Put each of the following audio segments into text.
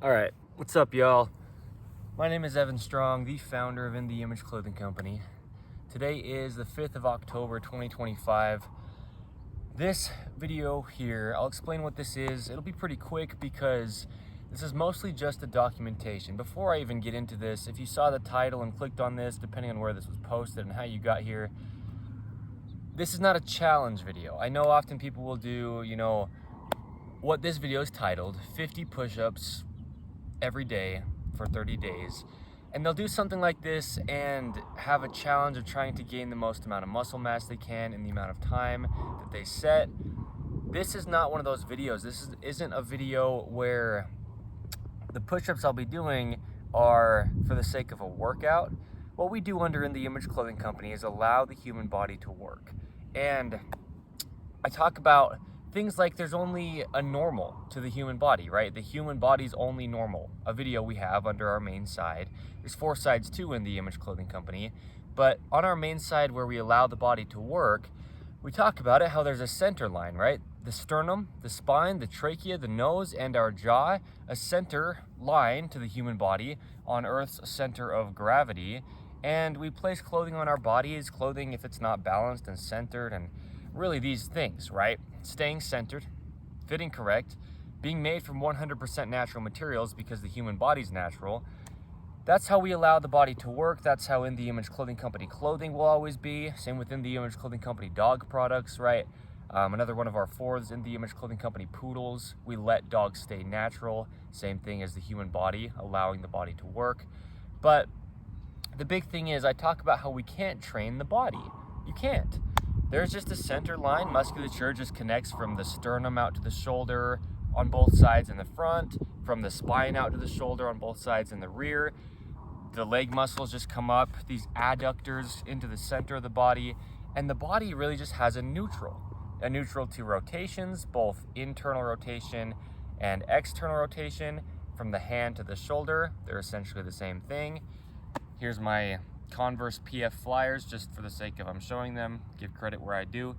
All right, what's up, y'all? My name is Evan Strong, the founder of In The Image Clothing Company. Today is the 5th of October, 2025. This video here, I'll explain what this is. It'll be pretty quick because this is mostly just a documentation. Before I even get into this, if you saw the title and clicked on this, depending on where this was posted and how you got here, this is not a challenge video. I know often people will do, what this video is titled, 50 push-ups every day for 30 days. And they'll do something like this and have a challenge of trying to gain the most amount of muscle mass they can in the amount of time that they set. This is not one of those videos. This isn't a video where the push-ups I'll be doing are for the sake of a workout. What we do under In The Image Clothing Company is allow the human body to work. And I talk about things like there's only a normal to the human body, right? The human body's only normal. A video we have under our main side. There's 4 sides too in the Image Clothing Company. But on our main side where we allow the body to work, we talk about it, how there's a center line, right? The sternum, the spine, the trachea, the nose, and our jaw, a center line to the human body on Earth's center of gravity. And we place clothing on our bodies, clothing if it's not balanced and centered, and really these things, right? Staying centered, fitting correct, being made from 100% natural materials because the human body's natural. That's how we allow the body to work. That's how In The Image Clothing Company clothing will always be. Same with In The Image Clothing Company dog products, right? Another one of our 4s, In The Image Clothing Company poodles. We let dogs stay natural. Same thing as the human body, allowing the body to work. But the big thing is I talk about how we can't train the body. You can't. There's just a center line. Musculature just connects from the sternum out to the shoulder on both sides in the front, from the spine out to the shoulder on both sides in the rear. The leg muscles just come up, these adductors into the center of the body, and the body really just has a neutral to rotations, both internal rotation and external rotation from the hand to the shoulder. They're essentially the same thing. Here's my Converse PF Flyers, just for the sake of I'm showing them, give credit where I do.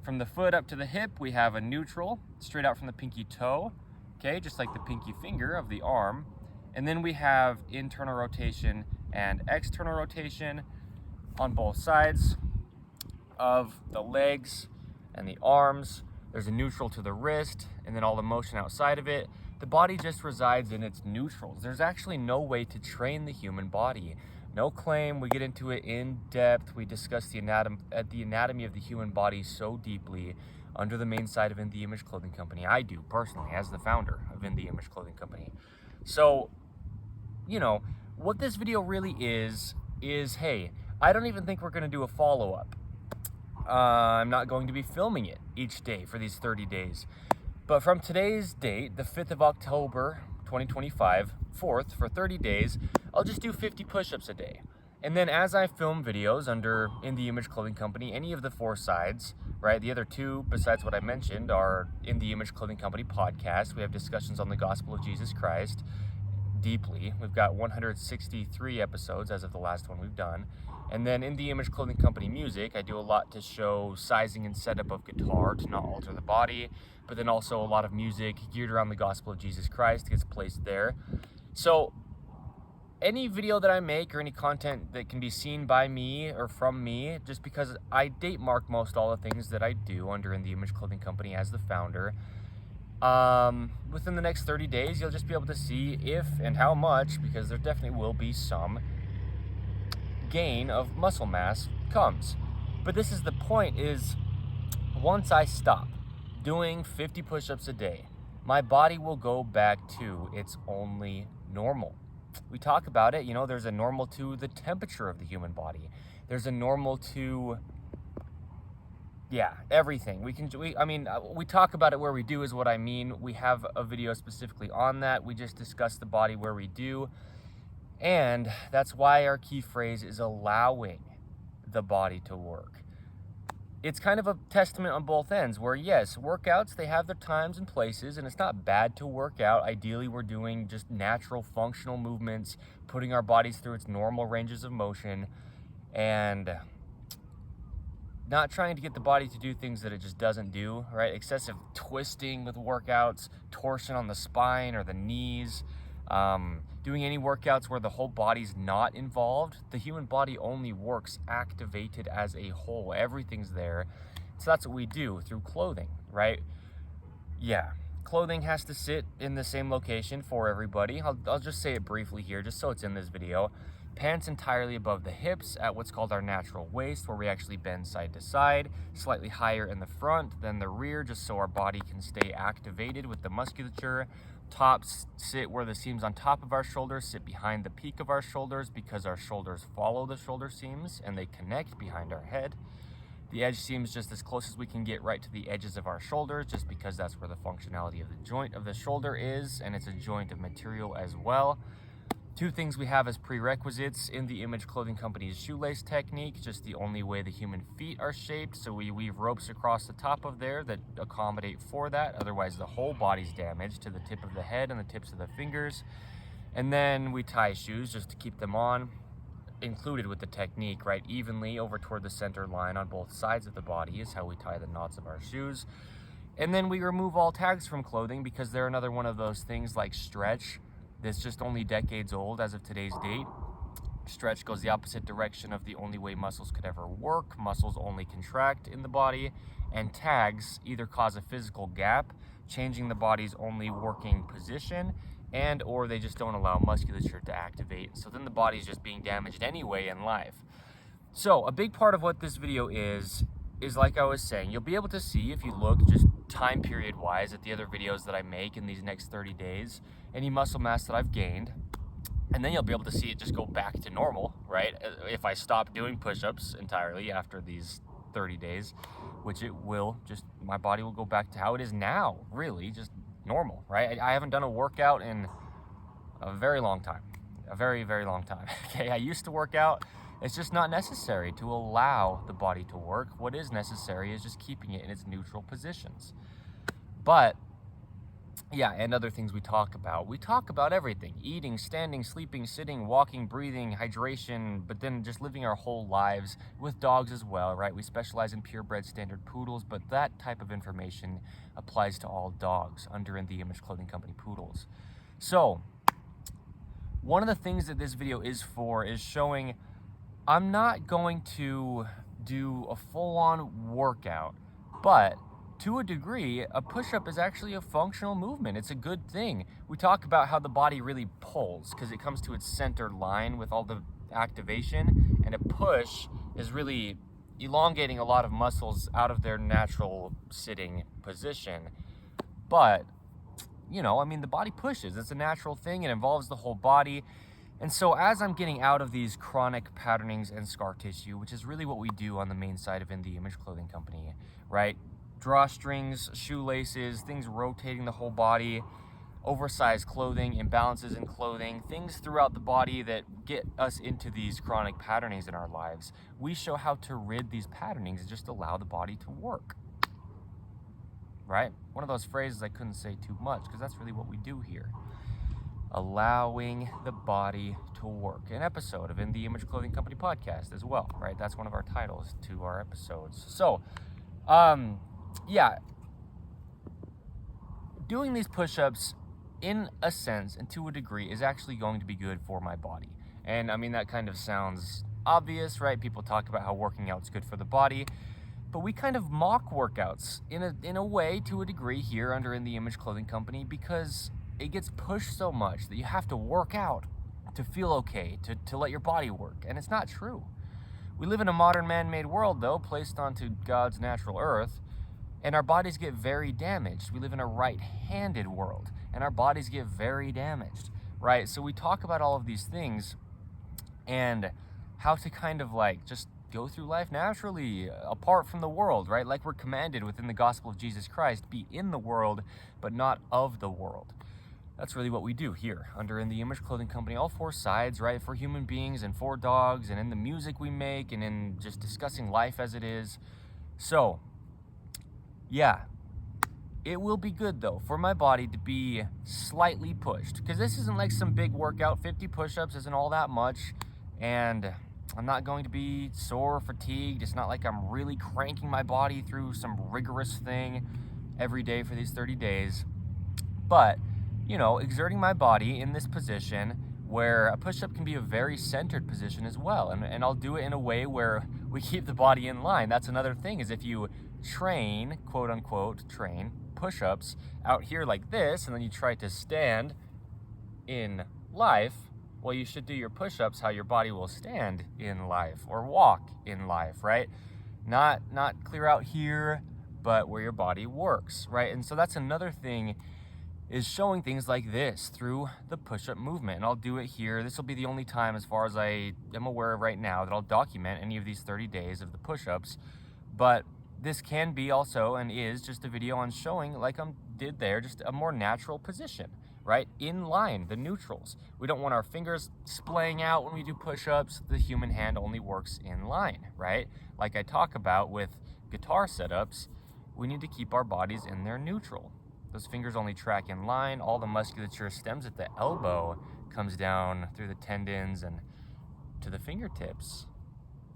From the foot up to the hip, we have a neutral, straight out from the pinky toe, okay, just like the pinky finger of the arm. And then we have internal rotation and external rotation on both sides of the legs and the arms. There's a neutral to the wrist, and then all the motion outside of it. The body just resides in its neutrals. There's actually no way to train the human body. No claim. We get into it in depth. We discuss the anatomy of the human body so deeply under the main side of In The Image Clothing Company. I do, personally, as the founder of In The Image Clothing Company. So, what this video really is, hey, I don't even think we're going to do a follow-up. I'm not going to be filming it each day for these 30 days. But from today's date, the 5th of October, 2025, 4th, for 30 days, I'll just do 50 push-ups a day. And then as I film videos under In The Image Clothing Company, any of the 4 sides, right? The other 2, besides what I mentioned, are In The Image Clothing Company podcast. We have discussions on the gospel of Jesus Christ deeply. We've got 163 episodes as of the last one we've done. And then In The Image Clothing Company music, I do a lot to show sizing and setup of guitar to not alter the body, but then also a lot of music geared around the gospel of Jesus Christ gets placed there. So any video that I make or any content that can be seen by me or from me, just because I date mark most all the things that I do under In The Image Clothing Company as the founder, within the next 30 days, you'll just be able to see if and how much, because there definitely will be some gain of muscle mass comes. But this is the point, is once I stop doing 50 push-ups a day, my body will go back to its only normal. We talk about it, there's a normal to the temperature of the human body. There's a normal to, everything. We talk about it where we do is what I mean. We have a video specifically on that. We just discuss the body where we do. And that's why our key phrase is allowing the body to work. It's kind of a testament on both ends where, yes, workouts, they have their times and places, and it's not bad to work out. Ideally, we're doing just natural functional movements, putting our bodies through its normal ranges of motion, and not trying to get the body to do things that it just doesn't do, right? Excessive twisting with workouts, torsion on the spine or the knees, Doing any workouts where the whole body's not involved. The human body only works activated as a whole. Everything's there. So that's what we do through clothing, right? Yeah, clothing has to sit in the same location for everybody. I'll just say it briefly here, just so it's in this video. Pants entirely above the hips at what's called our natural waist, where we actually bend side to side, slightly higher in the front than the rear, just so our body can stay activated with the musculature. Tops sit where the seams on top of our shoulders sit behind the peak of our shoulders, because our shoulders follow the shoulder seams and they connect behind our head. The edge seams just as close as we can get right to the edges of our shoulders, just because that's where the functionality of the joint of the shoulder is, and it's a joint of material as well. Two things we have as prerequisites in the Image Clothing Company's shoelace technique, just the only way the human feet are shaped. So we weave ropes across the top of there that accommodate for that. Otherwise, the whole body's damaged to the tip of the head and the tips of the fingers. And then we tie shoes just to keep them on, included with the technique, right? Evenly over toward the center line on both sides of the body is how we tie the knots of our shoes. And then we remove all tags from clothing, because they're another one of those things like stretch that's just only decades old as of today's date. Stretch goes the opposite direction of the only way muscles could ever work. Muscles only contract in the body, and tags either cause a physical gap, changing the body's only working position, and or they just don't allow musculature to activate. So then the body's just being damaged anyway in life. So a big part of what this video is like I was saying, you'll be able to see, if you look just time period wise at the other videos that I make in these next 30 days, any muscle mass that I've gained, and then you'll be able to see it just go back to normal, right? If I stop doing push-ups entirely after these 30 days, which it will, just my body will go back to how it is now, really, just normal, right? I haven't done a workout in a very long time, a very, very long time. Okay, I used to work out. It's just not necessary to allow the body to work. What is necessary is just keeping it in its neutral positions. But yeah, and other things we talk about. We talk about everything: eating, standing, sleeping, sitting, walking, breathing, hydration, but then just living our whole lives with dogs as well, right? We specialize in purebred standard poodles, but that type of information applies to all dogs under In The Image Clothing Company poodles. So one of the things that this video is for is showing I'm not going to do a full-on workout, but to a degree, a push-up is actually a functional movement. It's a good thing. We talk about how the body really pulls because it comes to its center line with all the activation, and a push is really elongating a lot of muscles out of their natural sitting position. But, you know, I mean, the body pushes. It's a natural thing. It involves the whole body. And so as I'm getting out of these chronic patternings and scar tissue, which is really what we do on the main side of In The Image Clothing Company, right? Drawstrings, shoelaces, things rotating the whole body, oversized clothing, imbalances in clothing, things throughout the body that get us into these chronic patternings in our lives. We show how to rid these patternings and just allow the body to work, right? One of those phrases I couldn't say too much because that's really what we do here. Allowing the body to work. An episode of In The Image Clothing Company podcast as well, right? That's one of our titles to our episodes. So, yeah, doing these push-ups in a sense and to a degree is actually going to be good for my body. And I mean, that kind of sounds obvious, right? People talk about how working out's good for the body, but we kind of mock workouts in a way to a degree here under In The Image Clothing Company, because it gets pushed so much that you have to work out to feel okay, to let your body work. And it's not true. We live in a modern man-made world, though, placed onto God's natural earth, and our bodies get very damaged. We live in a right-handed world, and our bodies get very damaged, right? So we talk about all of these things and how to kind of like just go through life naturally, apart from the world, right? Like we're commanded within the gospel of Jesus Christ, be in the world, but not of the world. That's really what we do here under In The Image Clothing Company, all four sides, right? For human beings and for dogs, and in the music we make, and in just discussing life as it is. So, yeah, it will be good though for my body to be slightly pushed, because this isn't like some big workout. 50 push-ups isn't all that much, and I'm not going to be sore or fatigued. It's not like I'm really cranking my body through some rigorous thing every day for these 30 days. But exerting my body in this position where a push-up can be a very centered position as well. And I'll do it in a way where we keep the body in line. That's another thing, is if you train, quote unquote, train push-ups out here like this, and then you try to stand in life, well, you should do your push-ups how your body will stand in life or walk in life, right? Not clear out here, but where your body works, right? And so that's another thing, is showing things like this through the push-up movement. And I'll do it here. This will be the only time, as far as I am aware of right now, that I'll document any of these 30 days of the push-ups. But this can be also, and is, just a video on showing, like I did there, just a more natural position, right? In line, the neutrals. We don't want our fingers splaying out when we do push-ups. The human hand only works in line, right? Like I talk about with guitar setups, we need to keep our bodies in their neutral. Those fingers only track in line. All the musculature stems at the elbow, comes down through the tendons and to the fingertips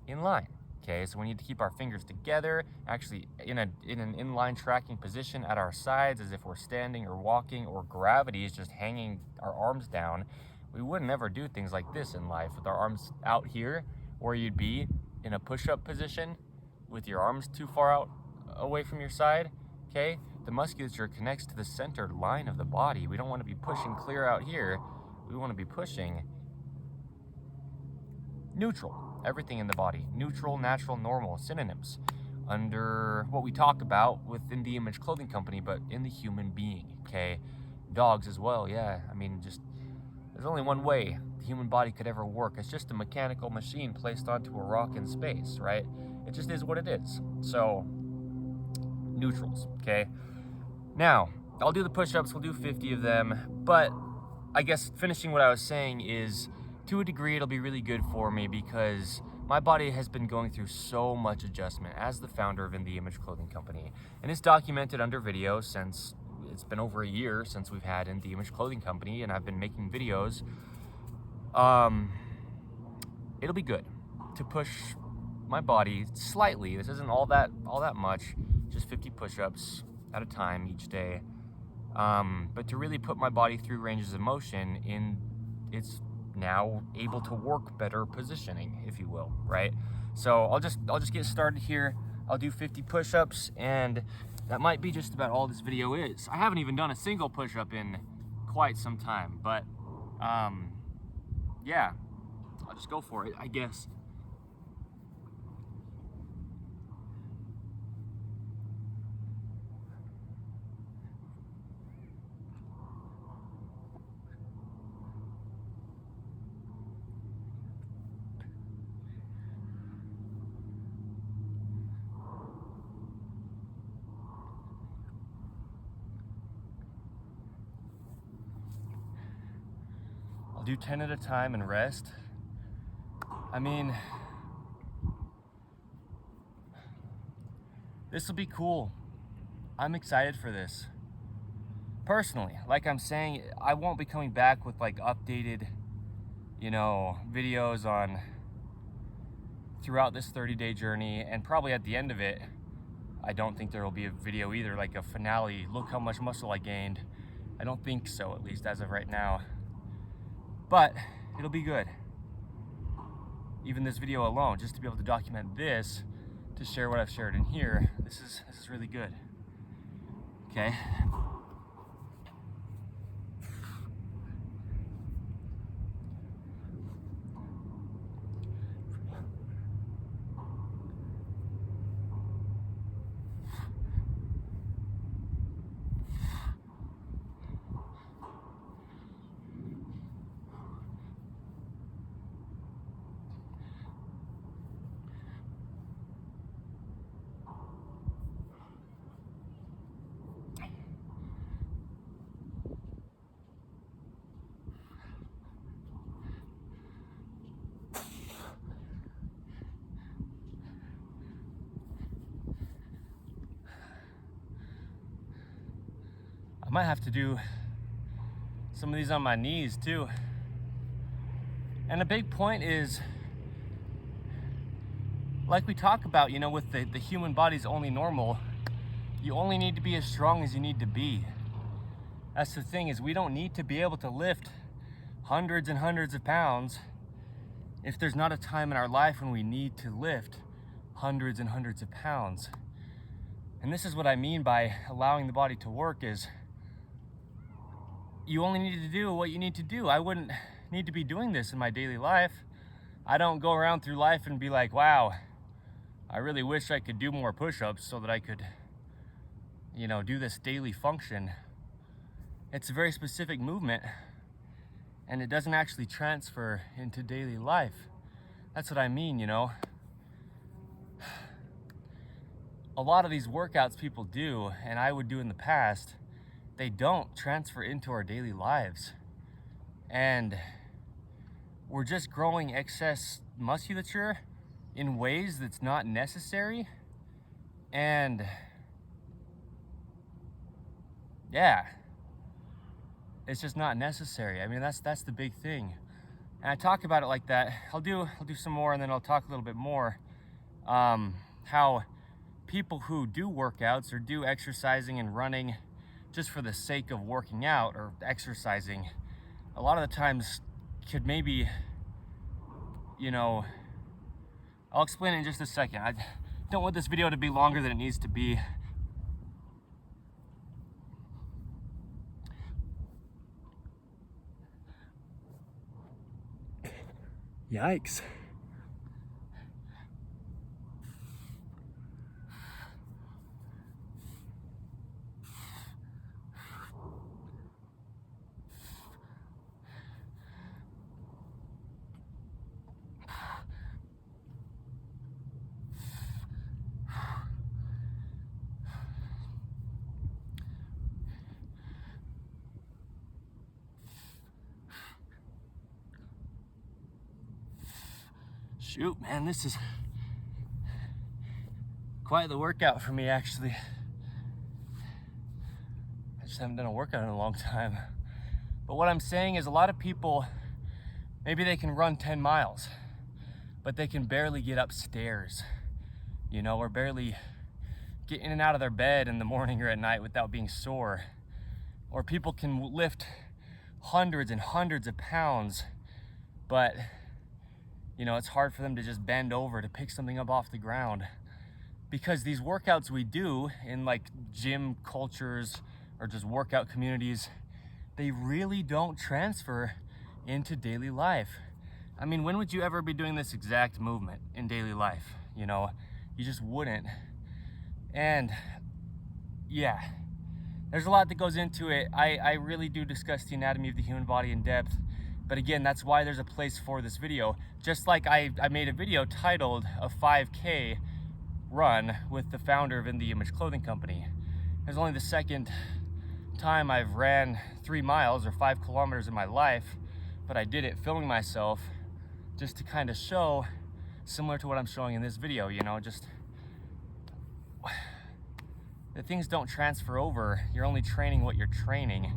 in line. Okay, so we need to keep our fingers together, actually in an inline tracking position at our sides, as if we're standing or walking, or gravity is just hanging our arms down. We wouldn't ever do things like this in life with our arms out here, where you'd be in a push-up position with your arms too far out away from your side. Okay, the musculature connects to the centered line of the body. We don't want to be pushing clear out here. We want to be pushing neutral. Everything in the body, neutral, natural, normal, synonyms under what we talk about within the Image Clothing Company, but in the human being. Okay, dogs as well. Yeah, I mean, just there's only one way the human body could ever work. It's just a mechanical machine placed onto a rock in space, right? It just is what it is. So neutrals. Okay, now I'll do the push-ups. We'll do 50 of them, but I guess finishing what I was saying is, to a degree, it'll be really good for me, because my body has been going through so much adjustment as the founder of the Image Clothing Company. And it's documented under video since it's been over a year since we've had the Image Clothing Company, and I've been making videos. It'll be good to push my body slightly. This isn't all that much, just 50 push-ups at a time each day. But to really put my body through ranges of motion in its now able to work better positioning, if you will, right? So I'll just get started here. I'll do 50 push-ups, and that might be just about all this video is. I haven't even done a single push-up in quite some time, but yeah, I'll just go for it, I guess. I'll do 10 at a time and rest. I mean, this will be cool. I'm excited for this. Personally, like I'm saying, I won't be coming back with like updated, videos on throughout this 30-day journey, and probably at the end of it, I don't think there will be a video either, like a finale, look how much muscle I gained. I don't think so, at least as of right now. But it'll be good. Even this video alone, just to be able to document this, to share what I've shared in here, this is really good. Okay. I might have to do some of these on my knees too. And a big point is, like we talk about, with the human body's only normal, you only need to be as strong as you need to be. That's the thing, is we don't need to be able to lift hundreds and hundreds of pounds if there's not a time in our life when we need to lift hundreds and hundreds of pounds. And this is what I mean by allowing the body to work, is you only need to do what you need to do. I wouldn't need to be doing this in my daily life. I don't go around through life and be like, wow, I really wish I could do more push-ups so that I could, you know, do this daily function. It's a very specific movement, and it doesn't actually transfer into daily life. That's what I mean, you know. A lot of these workouts people do, and I would do in the past, they don't transfer into our daily lives. And we're just growing excess musculature in ways that's not necessary. And yeah, it's just not necessary. I mean, that's the big thing. And I talk about it like that. I'll do some more, and then I'll talk a little bit more. How people who do workouts or do exercising and running just for the sake of working out or exercising, a lot of the times could maybe, you know, I'll explain it in just a second. I don't want this video to be longer than it needs to be. Yikes. Shoot, man, this is quite the workout for me, actually. I just haven't done a workout in a long time. But what I'm saying is, a lot of people, maybe they can run 10 miles, but they can barely get upstairs, you know, or barely get in and out of their bed in the morning or at night without being sore. Or people can lift hundreds and hundreds of pounds, but you know, it's hard for them to just bend over to pick something up off the ground. Because these workouts we do in like gym cultures or just workout communities, they really don't transfer into daily life. I mean, when would you ever be doing this exact movement in daily life? You know, you just wouldn't. And yeah, there's a lot that goes into it. I really do discuss the anatomy of the human body in depth. But again, that's why there's a place for this video. Just like I made a video titled a 5K run with the founder of InTheImageClothingCompany. It's only the second time I've ran 3 miles or 5 kilometers in my life, but I did it filming myself just to kind of show, similar to what I'm showing in this video, you know, just the things don't transfer over. You're only training what you're training.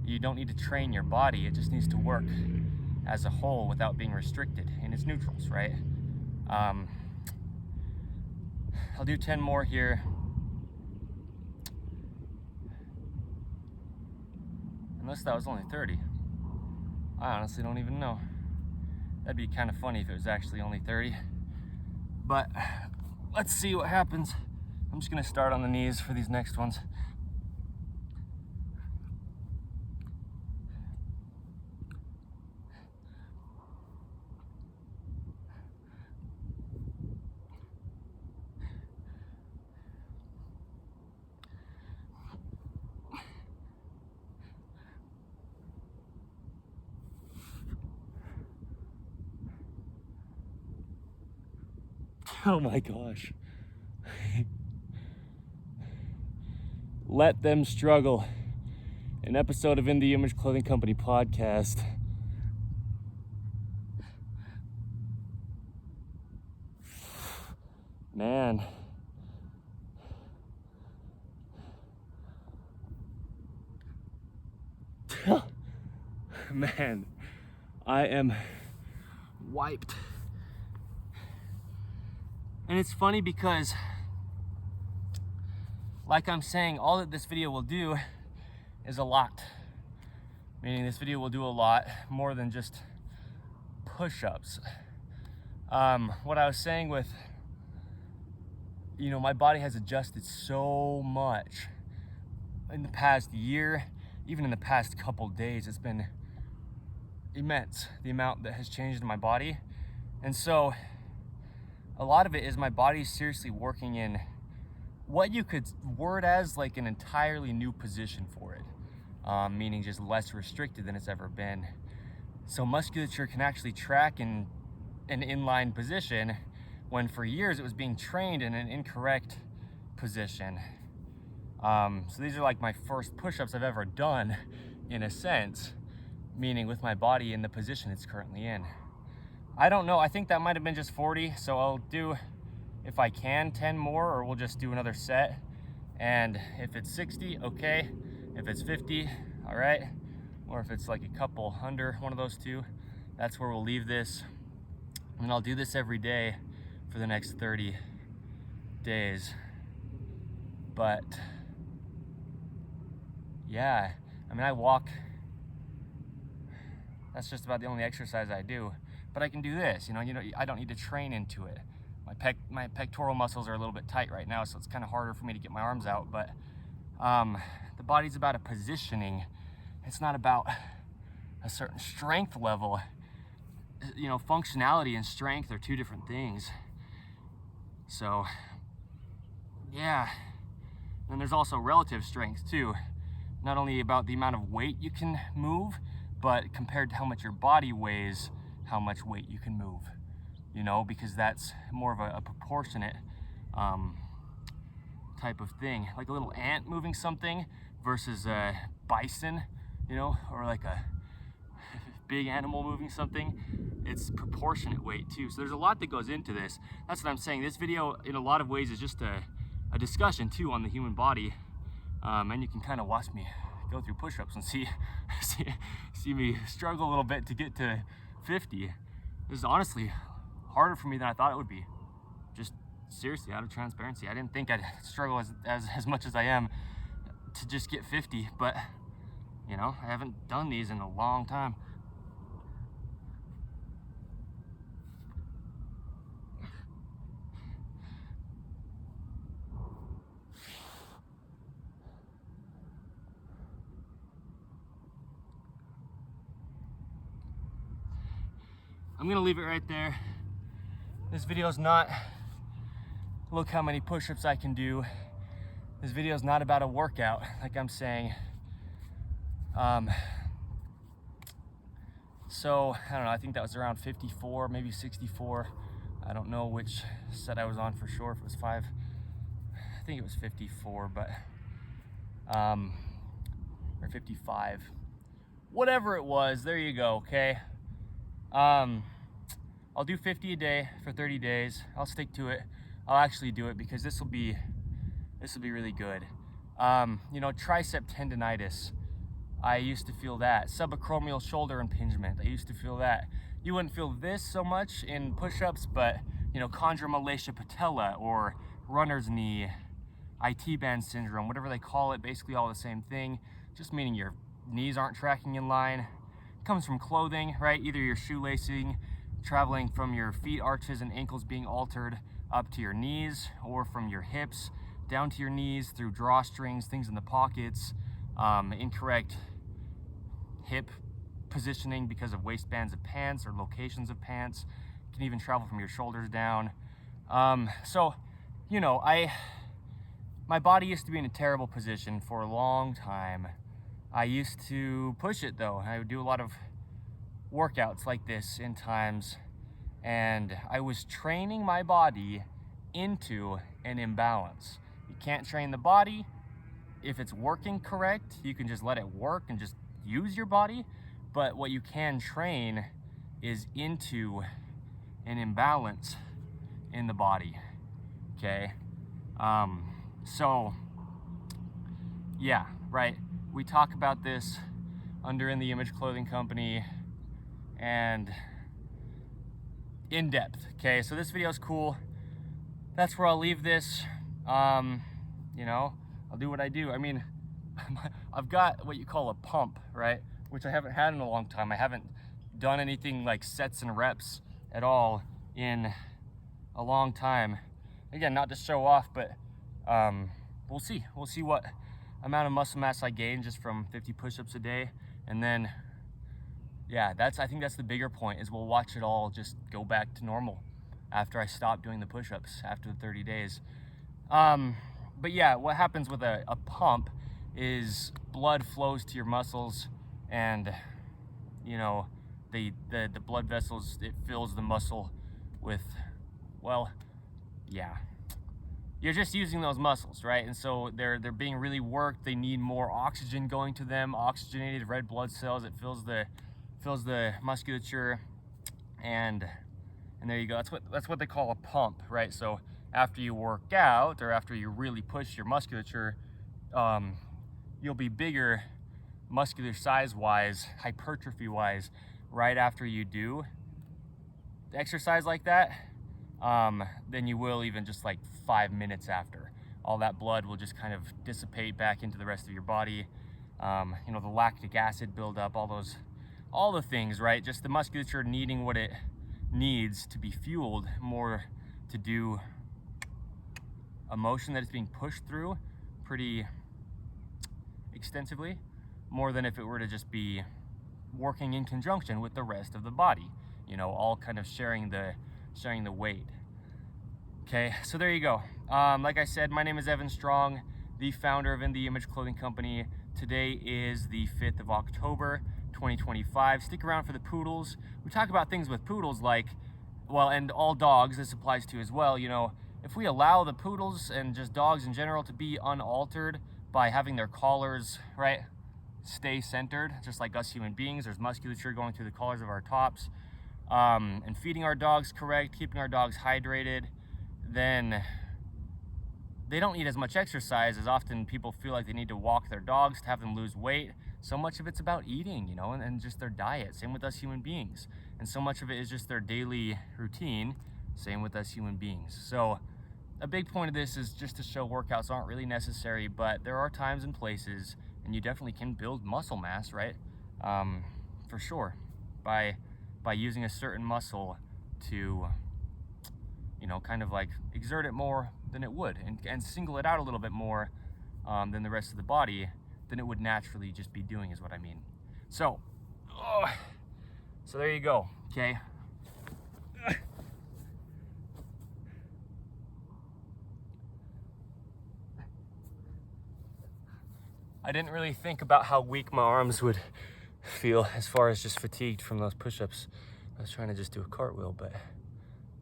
You don't need to train your body. It just needs to work as a whole without being restricted in its neutrals, right? I'll do 10 more here. Unless that was only 30. I honestly don't even know. That'd be kind of funny if it was actually only 30. But let's see what happens. I'm just gonna start on the knees for these next ones. Oh my gosh. Let them struggle. An episode of In the Image Clothing Company podcast. Man. Man, I am wiped. And it's funny because, like I'm saying, all that this video will do is a lot. meaning this video will do a lot more than just push-ups. What I was saying with, my body has adjusted so much in the past year, even in the past couple days. It's been immense, the amount that has changed in my body. And so a lot of it is my body seriously working in what you could word as like an entirely new position for it, meaning just less restricted than it's ever been. So musculature can actually track in an inline position when for years it was being trained in an incorrect position. So these are like my first push-ups I've ever done, in a sense, meaning with my body in the position it's currently in. I don't know, I think that might have been just 40, so I'll do, if I can, 10 more, or we'll just do another set. And if it's 60, okay. If it's 50, all right. Or if it's like a couple under one of those two, that's where we'll leave this. And I'll do this every day for the next 30 days. But yeah, I mean, I walk. That's just about the only exercise I do. But I can do this, I don't need to train into it. My pectoral muscles are a little bit tight right now, so it's kind of harder for me to get my arms out. But the body's about a positioning. It's not about a certain strength level. Functionality and strength are two different things. So yeah, and there's also relative strength too. Not only about the amount of weight you can move, but compared to how much your body weighs, how much weight you can move, because that's more of a proportionate type of thing. Like a little ant moving something versus a bison, or like a big animal moving something. It's proportionate weight too. So there's a lot that goes into this. That's what I'm saying. This video in a lot of ways is just a discussion too on the human body. And you can kind of watch me go through push-ups and see me struggle a little bit to get to 50. This is honestly harder for me than I thought it would be. Just seriously, out of transparency. I didn't think I'd struggle as much as I am to just get 50, but I haven't done these in a long time. I'm gonna leave it right there. This video is not, look how many push-ups I can do. This video is not about a workout, like I'm saying. So, I don't know, I think that was around 54, maybe 64. I don't know which set I was on for sure, if it was 5. I think it was 54, but, or 55. Whatever it was, there you go, okay? I'll do 50 a day for 30 days. I'll stick to it. I'll actually do it because this will be really good. Tricep tendonitis. I used to feel that. Subacromial shoulder impingement. I used to feel that. You wouldn't feel this so much in push-ups, but chondromalacia patella or runner's knee, IT band syndrome, whatever they call it, basically all the same thing. Just meaning your knees aren't tracking in line. It comes from clothing, right? Either your shoelacing, traveling from your feet arches and ankles being altered up to your knees, or from your hips down to your knees through drawstrings, things in the pockets, incorrect hip positioning because of waistbands of pants or locations of pants. You can even travel from your shoulders down. So, my body used to be in a terrible position for a long time. I used to push it though. I would do a lot of workouts like this in times, and I was training my body into an imbalance. You can't train the body. If it's working correct, you can just let it work and just use your body. But what you can train is into an imbalance in the body, okay? So, yeah, right. We talk about this under In The Image Clothing Company and in depth, okay? So this video is cool. That's where I'll leave this. I'll do what I do. I mean, I've got what you call a pump, right? which I haven't had in a long time. I haven't done anything like sets and reps at all in a long time. Again, not to show off, but we'll see. We'll see what amount of muscle mass I gain just from 50 push-ups a day. And then, yeah, I think that's the bigger point, is we'll watch it all just go back to normal after I stop doing the push-ups after the 30 days. But yeah, what happens with a pump is blood flows to your muscles, and you know, the blood vessels, it fills the muscle with, well, yeah, you're just using those muscles, right? And so they're being really worked. They need more oxygen going to them, oxygenated red blood cells. It fills the musculature, and there you go. That's what they call a pump, right? So after you work out, or after you really push your musculature, you'll be bigger muscular size wise, hypertrophy wise, right after you do exercise like that, than you will even just like 5 minutes after. All that blood will just kind of dissipate back into the rest of your body. You know, the lactic acid buildup, all the things, right? Just the musculature needing what it needs to be fueled more to do a motion that it's being pushed through pretty extensively, more than if it were to just be working in conjunction with the rest of the body, you know, all kind of sharing the weight. Okay, so there you go. Like I said, my name is Evan Strong, the founder of In The Image Clothing Company. Today is the 5th of October, 2025. Stick around for the poodles. We talk about things with poodles like, well, and all dogs, this applies to as well, you know, if we allow the poodles and just dogs in general to be unaltered by having their collars, right, stay centered, just like us human beings, there's musculature going through the collars of our tops, and feeding our dogs correct, keeping our dogs hydrated, then they don't need as much exercise as often people feel like they need to walk their dogs to have them lose weight. So much of it's about eating, you know, and just their diet. Same with us human beings. And so much of it is just their daily routine. Same with us human beings. So a big point of this is just to show workouts aren't really necessary, but there are times and places, and you definitely can build muscle mass, right? For sure, by using a certain muscle to, you know, kind of like exert it more than it would, and single it out a little bit more than the rest of the body than it would naturally just be doing, is what I mean. So, so there you go, okay? I didn't really think about how weak my arms would feel as far as just fatigued from those push-ups. I was trying to just do a cartwheel, but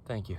thank you.